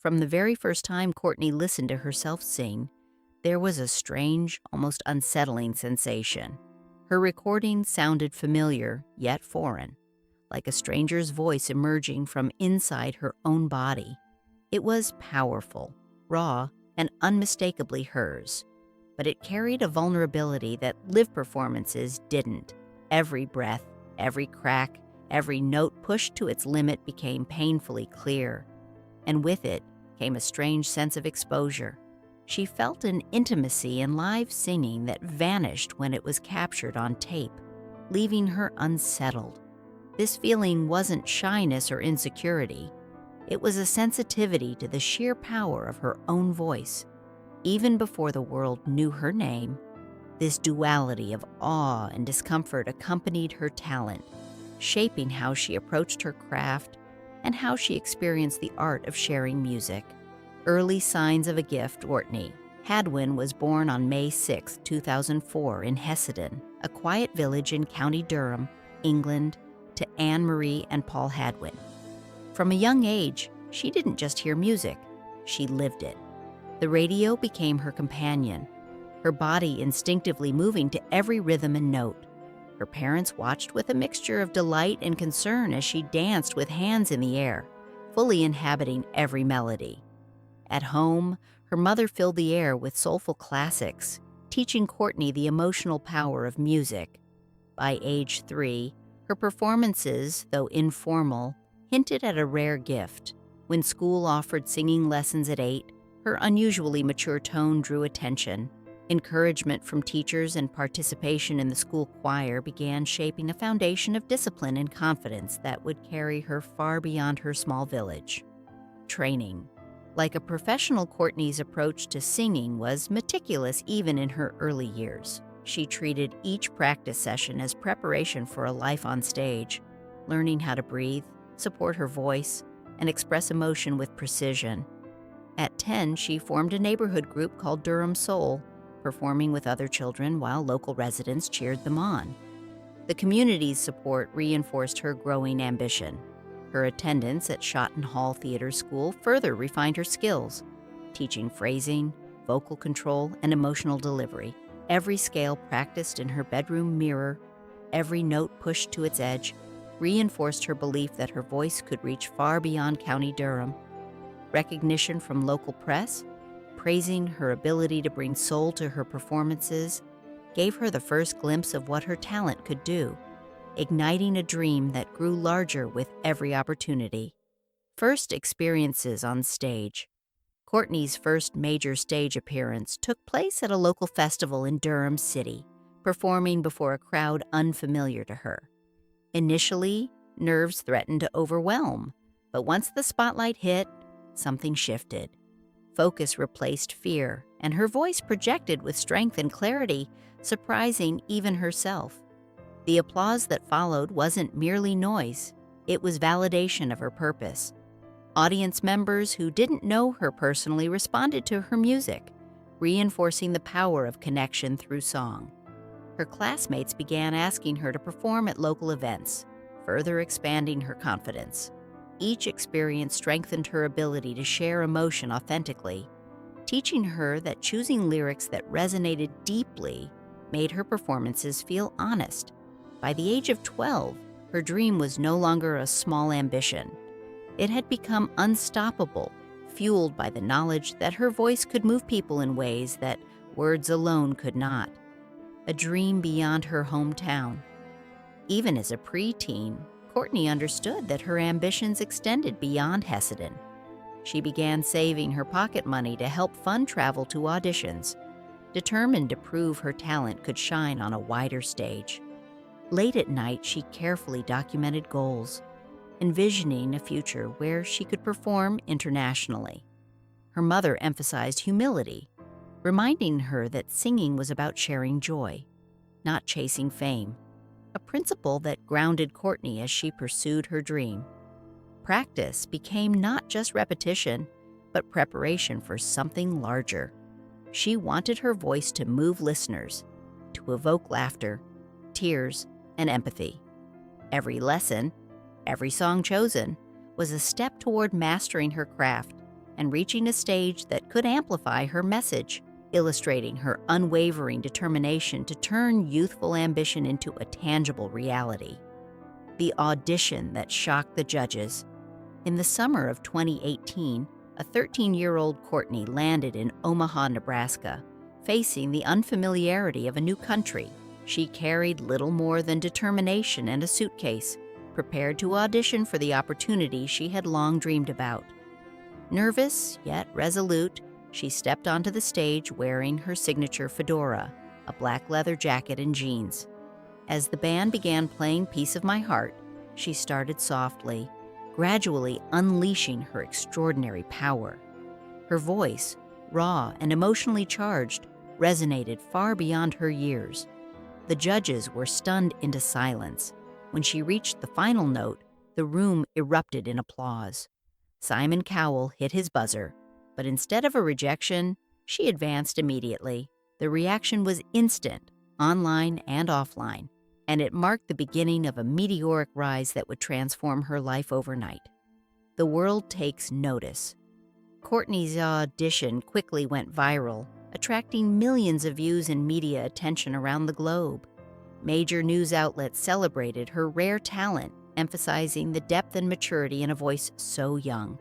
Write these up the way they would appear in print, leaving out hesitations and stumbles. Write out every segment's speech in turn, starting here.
From the very first time Courtney listened to herself sing, there was a strange, almost unsettling sensation. Her recording sounded familiar, yet foreign, like a stranger's voice emerging from inside her own body. It was powerful, raw, and unmistakably hers, but it carried a vulnerability that live performances didn't. Every breath, every crack, every note pushed to its limit became painfully clear, and with it came a strange sense of exposure. She felt an intimacy in live singing that vanished when it was captured on tape, leaving her unsettled. This feeling wasn't shyness or insecurity. It was a sensitivity to the sheer power of her own voice. Even before the world knew her name, this duality of awe and discomfort accompanied her talent, shaping how she approached her craft and how she experienced the art of sharing music. Early signs of a gift. Courtney Hadwin was born on May 6, 2004 in Hessenden, a quiet village in County Durham, England, to Anne Marie and Paul Hadwin. From a young age, she didn't just hear music, she lived it. The radio became her companion, her body instinctively moving to every rhythm and note. Her parents watched with a mixture of delight and concern as she danced with hands in the air, fully inhabiting every melody. At home, her mother filled the air with soulful classics, teaching Courtney the emotional power of music. By age 3, her performances, though informal, hinted at a rare gift. When school offered singing lessons at 8, her unusually mature tone drew attention. Encouragement from teachers and participation in the school choir began shaping a foundation of discipline and confidence that would carry her far beyond her small village. Training. Like a professional, Courtney's approach to singing was meticulous even in her early years. She treated each practice session as preparation for a life on stage, learning how to breathe, support her voice, and express emotion with precision. At 10, she formed a neighborhood group called Durham Soul, performing with other children while local residents cheered them on. The community's support reinforced her growing ambition. Her attendance at Shotton Hall Theater School further refined her skills, teaching phrasing, vocal control, and emotional delivery. Every scale practiced in her bedroom mirror, every note pushed to its edge, reinforced her belief that her voice could reach far beyond County Durham. Recognition from local press, praising her ability to bring soul to her performances, gave her the first glimpse of what her talent could do, igniting a dream that grew larger with every opportunity. First experiences on stage. Courtney's first major stage appearance took place at a local festival in Durham City, performing before a crowd unfamiliar to her. Initially, nerves threatened to overwhelm, but once the spotlight hit, something shifted. Focus replaced fear, and her voice projected with strength and clarity, surprising even herself. The applause that followed wasn't merely noise, it was validation of her purpose. Audience members who didn't know her personally responded to her music, reinforcing the power of connection through song. Her classmates began asking her to perform at local events, further expanding her confidence. Each experience strengthened her ability to share emotion authentically, teaching her that choosing lyrics that resonated deeply made her performances feel honest. By the age of 12, her dream was no longer a small ambition. It had become unstoppable, fueled by the knowledge that her voice could move people in ways that words alone could not. A dream beyond her hometown. Even as a preteen, Courtney understood that her ambitions extended beyond Hessenden. She began saving her pocket money to help fund travel to auditions, determined to prove her talent could shine on a wider stage. Late at night, she carefully documented goals, envisioning a future where she could perform internationally. Her mother emphasized humility, reminding her that singing was about sharing joy, not chasing fame, a principle that grounded Courtney as she pursued her dream. Practice became not just repetition, but preparation for something larger. She wanted her voice to move listeners, to evoke laughter, tears, and empathy. Every lesson, every song chosen, was a step toward mastering her craft, and reaching a stage that could amplify her message, illustrating her unwavering determination to turn youthful ambition into a tangible reality. The audition that shocked the judges. In the summer of 2018, a 13-year-old Courtney landed in Omaha, Nebraska, facing the unfamiliarity of a new country. She carried little more than determination and a suitcase, prepared to audition for the opportunity she had long dreamed about. Nervous, yet resolute, she stepped onto the stage wearing her signature fedora, a black leather jacket and jeans. As the band began playing Piece of My Heart, she started softly, gradually unleashing her extraordinary power. Her voice, raw and emotionally charged, resonated far beyond her years. The judges were stunned into silence. When she reached the final note, the room erupted in applause. Simon Cowell hit his buzzer, but instead of a rejection, she advanced immediately. The reaction was instant, online and offline, and it marked the beginning of a meteoric rise that would transform her life overnight. The world takes notice. Courtney's audition quickly went viral, attracting millions of views and media attention around the globe. Major news outlets celebrated her rare talent, emphasizing the depth and maturity in a voice so young.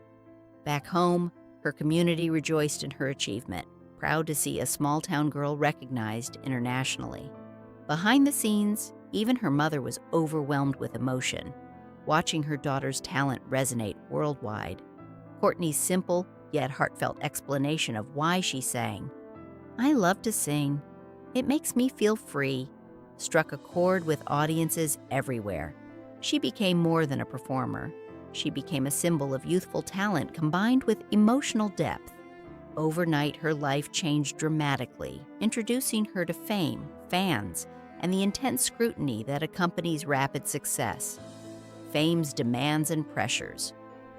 Back home, her community rejoiced in her achievement, proud to see a small-town girl recognized internationally. Behind the scenes, even her mother was overwhelmed with emotion, watching her daughter's talent resonate worldwide. Courtney's simple yet heartfelt explanation of why she sang, "I love to sing. It makes me feel free," struck a chord with audiences everywhere. She became more than a performer. She became a symbol of youthful talent combined with emotional depth. Overnight, her life changed dramatically, introducing her to fame, fans, and the intense scrutiny that accompanies rapid success. Fame's demands and pressures.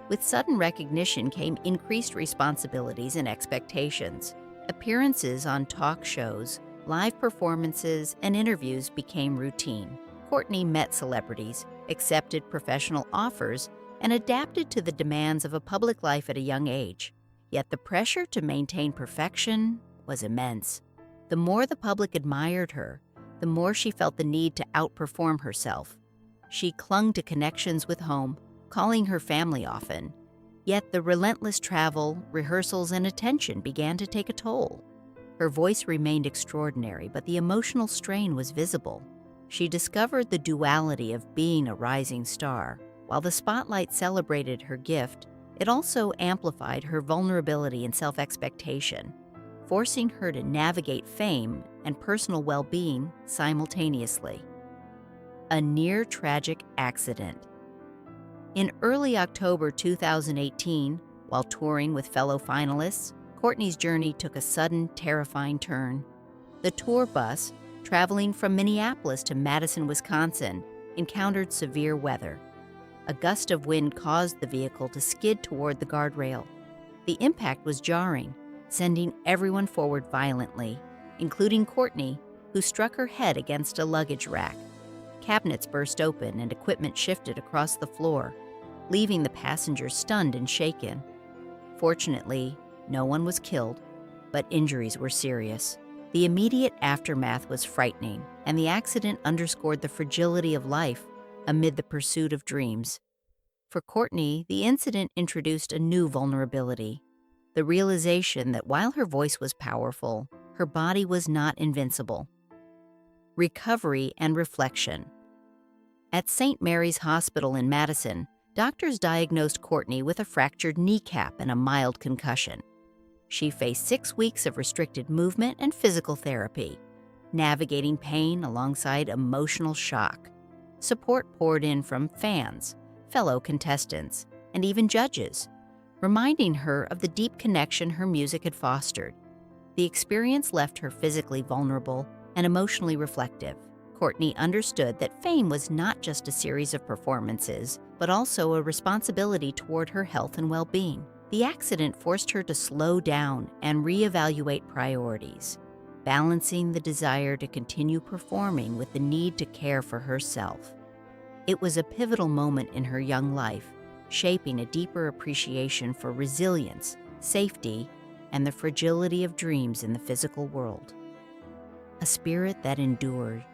With sudden recognition came increased responsibilities and expectations. Appearances on talk shows, live performances, and interviews became routine. Courtney met celebrities, accepted professional offers, and adapted to the demands of a public life at a young age. Yet the pressure to maintain perfection was immense. The more the public admired her, the more she felt the need to outperform herself. She clung to connections with home, calling her family often. Yet the relentless travel, rehearsals, and attention began to take a toll. Her voice remained extraordinary, but the emotional strain was visible. She discovered the duality of being a rising star. While the spotlight celebrated her gift, it also amplified her vulnerability and self-expectation, forcing her to navigate fame and personal well-being simultaneously. A near-tragic accident. In early October 2018, while touring with fellow finalists, Courtney's journey took a sudden, terrifying turn. The tour bus, traveling from Minneapolis to Madison, Wisconsin, encountered severe weather. A gust of wind caused the vehicle to skid toward the guardrail. The impact was jarring, sending everyone forward violently, including Courtney, who struck her head against a luggage rack. Cabinets burst open and equipment shifted across the floor, leaving the passengers stunned and shaken. Fortunately, no one was killed, but injuries were serious. The immediate aftermath was frightening, and the accident underscored the fragility of life amid the pursuit of dreams. For Courtney, the incident introduced a new vulnerability, the realization that while her voice was powerful, her body was not invincible. Recovery and reflection. At St. Mary's Hospital in Madison, doctors diagnosed Courtney with a fractured kneecap and a mild concussion. She faced 6 weeks of restricted movement and physical therapy, navigating pain alongside emotional shock. Support poured in from fans, fellow contestants, and even judges, reminding her of the deep connection her music had fostered. The experience left her physically vulnerable and emotionally reflective. Courtney understood that fame was not just a series of performances, but also a responsibility toward her health and well-being. The accident forced her to slow down and reevaluate priorities, balancing the desire to continue performing with the need to care for herself. It was a pivotal moment in her young life, shaping a deeper appreciation for resilience, safety, and the fragility of dreams in the physical world. A spirit that endured.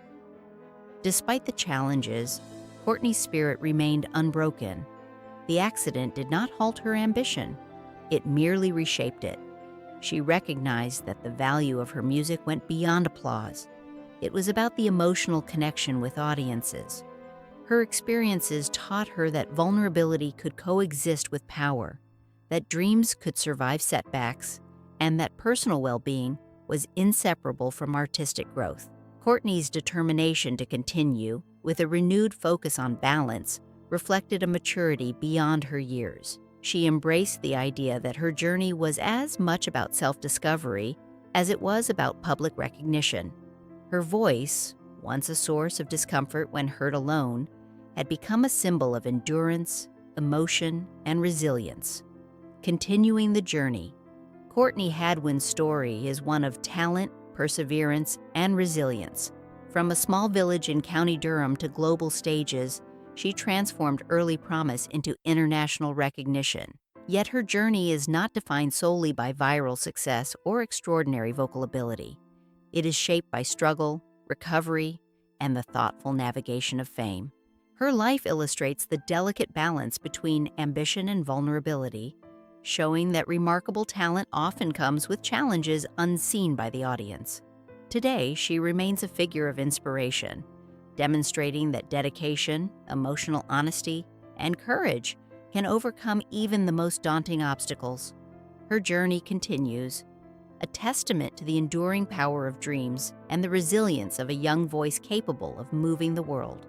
Despite the challenges, Courtney's spirit remained unbroken. The accident did not halt her ambition. It merely reshaped it. She recognized that the value of her music went beyond applause. It was about the emotional connection with audiences. Her experiences taught her that vulnerability could coexist with power, that dreams could survive setbacks, and that personal well-being was inseparable from artistic growth. Courtney's determination to continue, with a renewed focus on balance, reflected a maturity beyond her years. She embraced the idea that her journey was as much about self-discovery as it was about public recognition. Her voice, once a source of discomfort when heard alone, had become a symbol of endurance, emotion, and resilience. Continuing the journey, Courtney Hadwin's story is one of talent, perseverance, and resilience. From a small village in County Durham to global stages, she transformed early promise into international recognition. Yet her journey is not defined solely by viral success or extraordinary vocal ability. It is shaped by struggle, recovery, and the thoughtful navigation of fame. Her life illustrates the delicate balance between ambition and vulnerability, showing that remarkable talent often comes with challenges unseen by the audience. Today, she remains a figure of inspiration, demonstrating that dedication, emotional honesty, and courage can overcome even the most daunting obstacles. Her journey continues, a testament to the enduring power of dreams and the resilience of a young voice capable of moving the world.